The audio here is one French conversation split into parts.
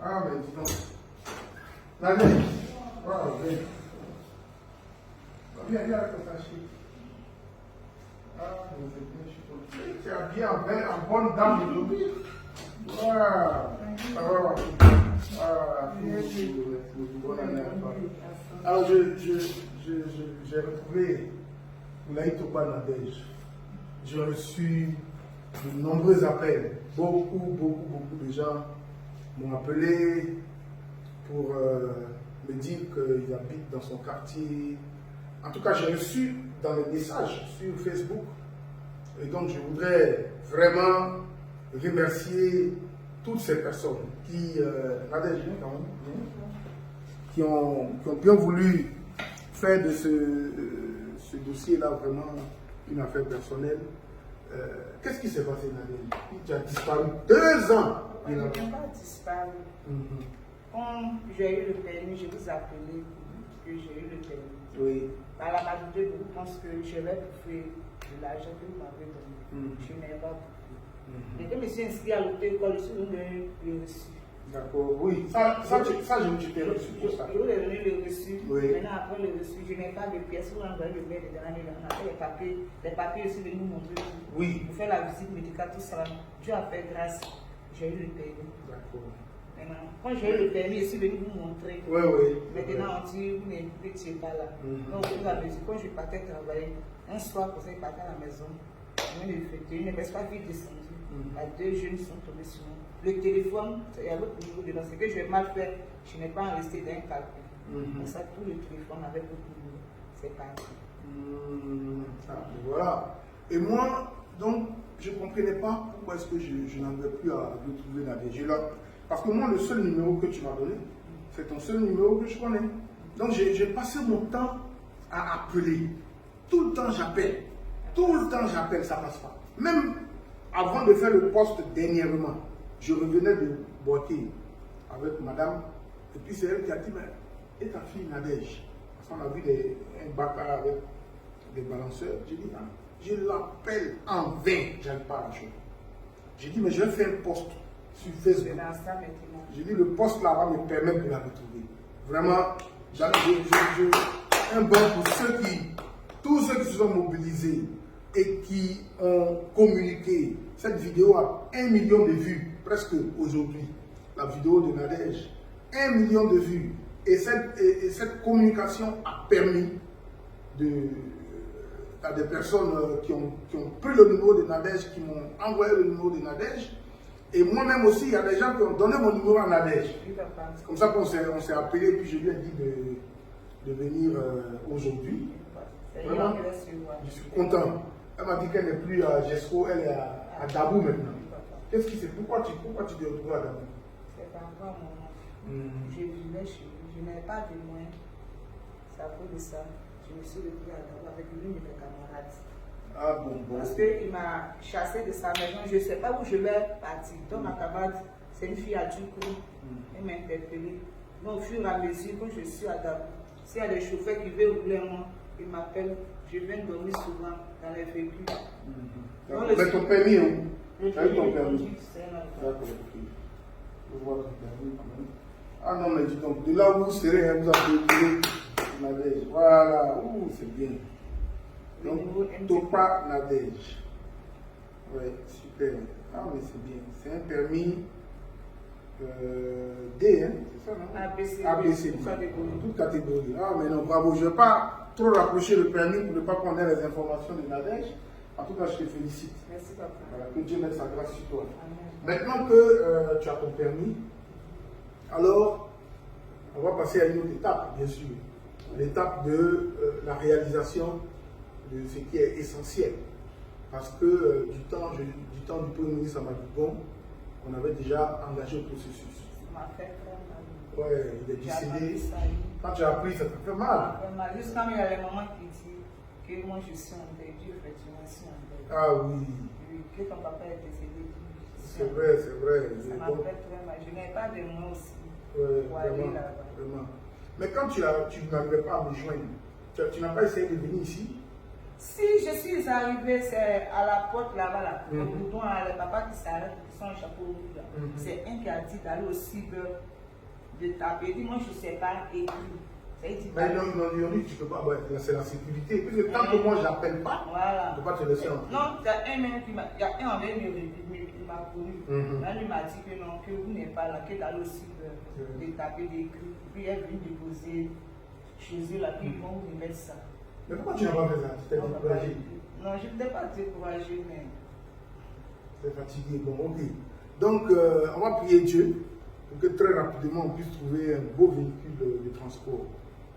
Ah, mais dis donc. Nadège. Wow, viens. Viens, viens avec ta chic. Ah, vous êtes bien chic. Tu es habillé en bonne dame de l'automne. Wow. Ah, merci beaucoup. Bonne année à toi. Alors, j'ai retrouvé Laït Toba Nadège. J'ai reçu de nombreux appels. Beaucoup de gens m'ont appelé pour me dire qu'ils habitent dans son quartier. En tout cas, j'ai reçu dans les messages sur Facebook. Et donc, je voudrais vraiment remercier toutes ces personnes qui, qui ont bien voulu faire de ce dossier-là vraiment une affaire personnelle. Qu'est-ce qui s'est passé, Nadège? Tu as disparu 2 ans. Je n'ai pas disparu. Quand j'ai eu le permis, je vous appelais que j'ai eu le permis. Oui. Par la majorité de vous pensent que je vais bouffer de l'argent que vous m'avez donné. Je n'ai pas bouffé. Dès que je me suis inscrit à l'auto-école, je suis venu le reçu. D'accord, oui. Ça je t'ai reçu pour ça. Je vous ai donné le reçu. Oui. Maintenant, après le reçu, je n'ai pas de pièces. Vous envoyez le mail de l'année, on a fait les papiers. Les papiers aussi de nous montrer. Oui. Pour faire la visite médicale, tout ça. Dieu a fait grâce. J'ai eu le permis. D'accord. Maintenant, quand j'ai eu le permis, je suis venu vous montrer. Oui, oui. Maintenant, on dit, vous n'étiez pas là. Donc, vous avez dit, quand je partais travailler, un soir, quand je partais à la maison, je ne me suis pas vite descendu. Les 2 jeunes sont tombés sur moi. Le téléphone, il y a votre numéro dedans. C'est que je vais mal faire, je n'ai pas resté d'un calcul. Comme ça, tout le téléphone avec votre numéro, c'est parti. Voilà. Et moi, donc, je ne comprenais pas pourquoi est-ce que je n'arrivais plus à retrouver Nadège. Parce que moi, le seul numéro que tu m'as donné, c'est ton seul numéro que je connais. Donc, j'ai passé mon temps à appeler. Tout le temps, j'appelle. Tout le temps, j'appelle, ça ne passe pas. Même avant de faire le poste dernièrement, je revenais de boiter avec madame. Et puis, c'est elle qui a dit, mais, et ta fille Nadège? Parce qu'on a vu un bâtard avec des balanceurs. J'ai dit, ah, je l'appelle en vain, je n'arrive pas à la chose. J'ai dit, mais je vais faire un poste sur Facebook. J'ai dit, le poste là va me permettre de la retrouver. Vraiment, un bon pour tous ceux qui se sont mobilisés et qui ont communiqué. Cette vidéo a 1 million de vues, presque aujourd'hui. La vidéo de Nadège, 1 million de vues. Et cette communication a permis à des personnes qui ont pris le numéro de Nadège, qui m'ont envoyé le numéro de Nadège. Et moi-même aussi, il y a des gens qui ont donné mon numéro à Nadège. C'est comme ça qu'on s'est appelé, puis je lui ai dit de venir aujourd'hui. Vraiment, je suis content. Elle m'a dit qu'elle n'est plus à Gesco, elle est à Dabou maintenant. Qu'est-ce qui c'est? Pourquoi tu t'es retrouvé à Dabou? C'est par rapport à mon nom. Je vivais chez lui, je n'avais pas de moyens. C'est à cause de ça. Je me suis retrouvée à Dabou avec l'une de mes camarades. Ah bon. Parce qu'il m'a chassé de sa maison, je ne sais pas où je vais partir. Donc ma camarade, c'est une fille à Djoukou, elle m'a interpellée. Donc au fur et à mesure, quand je suis à Dabou, s'il y a des chauffeurs qui veulent rouler moi, ils m'appellent, je viens dormir souvent dans les véhicules. Mais ton permis, hein? Le permis, c'est d'accord, ok. Je vois ton permis quand même. Ah non, mais dis donc, de là où vous serez, vous avez Nadège. Voilà, c'est bien. Donc, Topa Nadège. Ouais, super. Ah, mais c'est bien. C'est un permis D, hein, c'est ça, non? ABC. Toute catégorie. Ah, mais non, bravo. Je ne vais pas trop rapprocher le permis pour ne pas prendre les informations de Nadège. En tout cas, je te félicite. Merci, papa. Voilà, que Dieu mette sa grâce sur toi. Amen. Maintenant que tu as ton permis, alors, on va passer à une autre étape, bien sûr. L'étape de la réalisation de ce qui est essentiel. Parce que du temps du Premier ministre Amadou, on avait déjà engagé le processus. Ça m'a fait très mal. Ouais, il est décédé. Quand tu as appris, ça te fait mal. Juste quand il y a les mamans qui disent que moi je suis en deuil, effectivement, je suis en deuil. Ah oui. Que ton papa est décédé. C'est vrai, c'est vrai. Ça m'a fait très mal. Je n'ai pas de moi aussi pour vraiment, aller là-bas. Vraiment. Mais quand tu n'arrivais pas à me joindre, tu n'as pas essayé de venir ici? Si je suis arrivé, c'est à la porte là-bas, le bouton, le papa qui s'arrête, sans un chapeau rouge. C'est un qui a dit d'aller au cyber, de taper. Il dit, moi, je ne sais pas écrire. Mais non, tu peux pas, c'est la sécurité. Puisque tant que moi, je n'appelle pas, voilà. je ne peux pas te laisser entrer. Non, il y a un même qui m'a connu. Là, il m'a dit que non, que vous n'êtes pas là, que d'aller au cyber, de taper, d'écrire. Puis elle est venue déposer chez eux, là, puis ils vont vous mettre ça. Mais pourquoi tu n'as pas fait ça? Tu t'es découragé? Non, je n'étais pas découragé, mais. Tu es fatigué. Bon, ok. Donc, on va prier Dieu pour que très rapidement on puisse trouver un beau véhicule de transport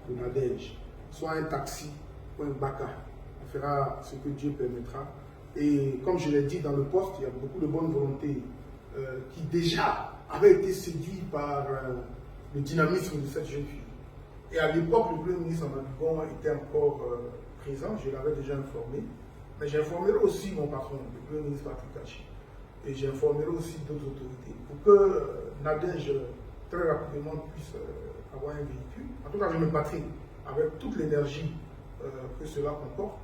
de Nadège, soit un taxi ou un baka. On fera ce que Dieu permettra. Et comme je l'ai dit dans le poste, il y a beaucoup de bonne volonté qui déjà avaient été séduits par le dynamisme de cette jeune fille. Et à l'époque, le Premier ministre Amadougon était encore présent, je l'avais déjà informé. Mais j'informerai aussi mon patron, le Premier ministre Patrick Kachi. Et j'informerai aussi d'autres autorités pour que Nadège très rapidement puisse avoir un véhicule. En tout cas, je me battrai avec toute l'énergie que cela comporte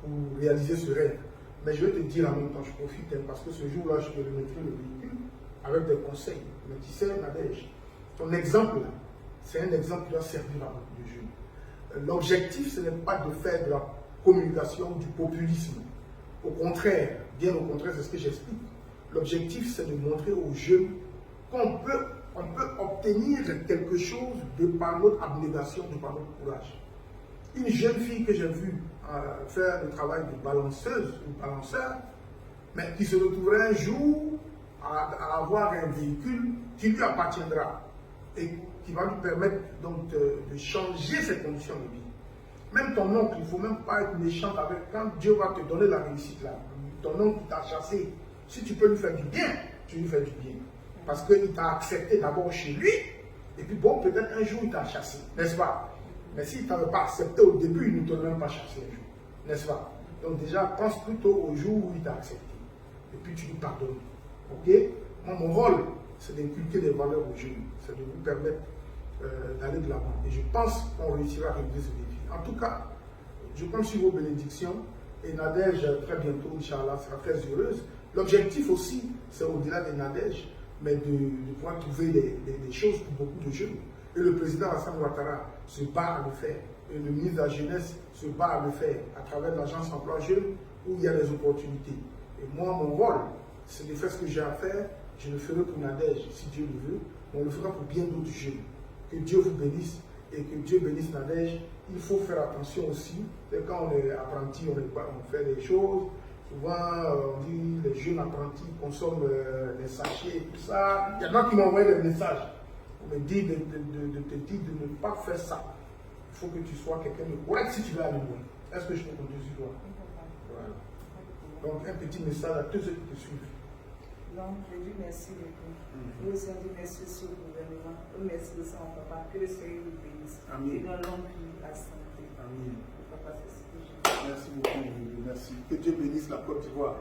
pour réaliser ce rêve. Mais je vais te dire en même temps, je profite parce que ce jour-là, je te remettrai le véhicule avec des conseils. Mais tu sais, Nadège, ton exemple là, c'est un exemple qui va servir à beaucoup de jeunes. L'objectif, ce n'est pas de faire de la communication, du populisme. Au contraire, bien au contraire, c'est ce que j'explique. L'objectif, c'est de montrer aux jeunes qu'on peut obtenir quelque chose de par notre abnégation, de par notre courage. Une jeune fille que j'ai vue faire le travail de balanceuse ou balanceur, mais qui se retrouverait un jour à avoir un véhicule qui lui appartiendra et qui va lui permettre donc de changer ses conditions de vie. Même ton oncle, il ne faut même pas être méchant avec quand Dieu va te donner la réussite là. Ton oncle qui t'a chassé, si tu peux lui faire du bien, tu lui fais du bien. Parce qu'il t'a accepté d'abord chez lui, et puis bon, peut-être un jour il t'a chassé, n'est-ce pas? Mais s'il ne t'avait pas accepté au début, il ne t'aurait même pas chassé un jour, n'est-ce pas? Donc déjà, pense plutôt au jour où il t'a accepté. Et puis tu lui pardonnes. Ok? Moi, mon rôle, c'est d'inculquer des valeurs aux jeunes. C'est de vous permettre d'aller de l'avant. Et je pense qu'on réussira à régler ce défi. En tout cas, je compte sur vos bénédictions. Et Nadège, très bientôt, Inch'Allah, sera très heureuse. L'objectif aussi, c'est au-delà des Nadège, mais de pouvoir trouver des choses pour beaucoup de jeunes. Et le président Alassane Ouattara se bat à le faire. Et le ministre de la Jeunesse se bat à le faire à travers l'agence emploi jeune où il y a des opportunités. Et moi, mon rôle, c'est de faire ce que j'ai à faire. Je le ferai pour Nadège, si Dieu le veut. On le fera pour bien d'autres jeunes. Que Dieu vous bénisse et que Dieu bénisse Nadège. Il faut faire attention aussi. Quand on est apprenti, on fait des choses. Souvent, on dit les jeunes apprentis consomment des sachets et tout ça. Il y en a qui m'ont envoyé des messages. On me dit de te dire de ne pas faire ça. Il faut que tu sois quelqu'un de correct si tu veux aller loin. Est-ce que je peux compter sur toi? Voilà. Donc, un petit message à tous ceux qui te suivent. Donc, je dis merci beaucoup. Je vous dis merci sur le gouvernement. Merci de ça, mon papa. Que le Seigneur vous bénisse. Amen. Et dans longue vie, la santé. Amen. Papa, c'est ce que je dis. Merci beaucoup. Merci. Que Dieu bénisse la Côte d'Ivoire.